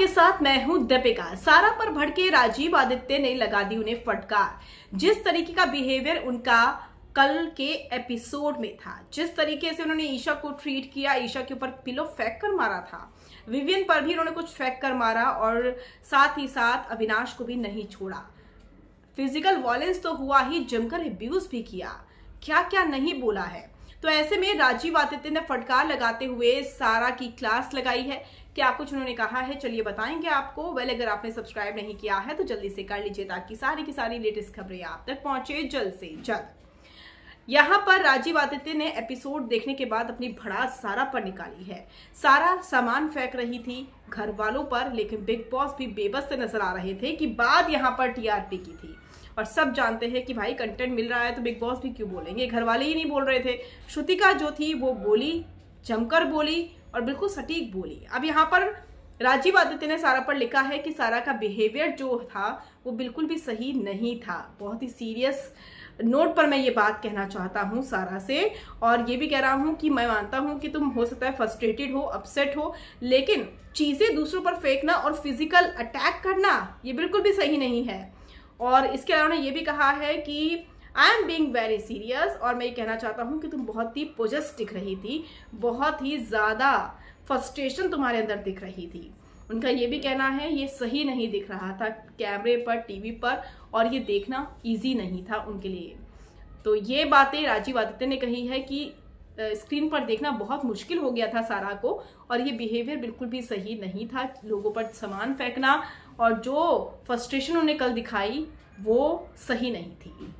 आपके साथ मैं हूं दीपिका। सारा पर भड़के राजीव आदित्य ने लगा दी उन्हें फटकार। जिस तरीके का बिहेवियर उनका कल के एपिसोड में था, जिस तरीके से उन्होंने ईशा को ट्रीट किया, ईशा के ऊपर पिलो फेंक कर मारा था, विवियन पर भी उन्होंने कुछ फेंक कर मारा और साथ ही साथ अविनाश को भी नहीं छोड़ा। फिजिकल वायलेंस तो हुआ ही, जमकर अब्यूज भी किया, क्या क्या नहीं बोला है। तो ऐसे में राजीव आदित्य ने फटकार लगाते हुए सारा की क्लास लगाई है। क्या कुछ उन्होंने कहा है, चलिए बताएंगे आपको। अगर आपने सब्सक्राइब नहीं किया है तो जल्दी से कर लीजिए ताकि सारी की सारी लेटेस्ट खबरें आप तक पहुंचे जल्द से जल्द। यहाँ पर राजीव आदित्य ने एपिसोड देखने के बाद अपनी भड़ास सारा पर निकाली है। सारा सामान फेंक रही थी घर वालों पर, लेकिन बिग बॉस भी बेबस से नजर आ रहे थे कि बात यहाँ पर टीआरपी की थी। और सब जानते हैं कि भाई कंटेंट मिल रहा है तो बिग बॉस भी क्यों बोलेंगे, घर वाले ही नहीं बोल रहे थे। श्रुतिका जो थी वो बोली, जमकर बोली और बिल्कुल सटीक बोली। अब यहाँ पर राजीव आदित्य ने सारा पर लिखा है कि सारा का बिहेवियर जो था वो बिल्कुल भी सही नहीं था। बहुत ही सीरियस नोट पर मैं ये बात कहना चाहता हूँ सारा से, और ये भी कह रहा हूँ कि मैं मानता हूँ कि तुम हो सकता है फ्रस्ट्रेटेड हो, अपसेट हो, लेकिन चीजें दूसरों पर फेंकना और फिजिकल अटैक करना ये बिल्कुल भी सही नहीं है। और इसके अलावा ये भी कहा है कि I am being very serious, और मैं ये कहना चाहता हूँ कि तुम बहुत ही पोजेस दिख रही थी, बहुत ही ज्यादा फ्रस्ट्रेशन तुम्हारे अंदर दिख रही थी। उनका ये भी कहना है ये सही नहीं दिख रहा था कैमरे पर, टीवी पर, और ये देखना इजी नहीं था उनके लिए। तो ये बातें राजीव आदित्य ने कही है कि स्क्रीन पर देखना बहुत मुश्किल हो गया था सारा को, और ये बिहेवियर बिल्कुल भी सही नहीं था, लोगों पर सामान फेंकना और जो फ्रस्ट्रेशन उन्हें कल दिखाई वो सही नहीं थी।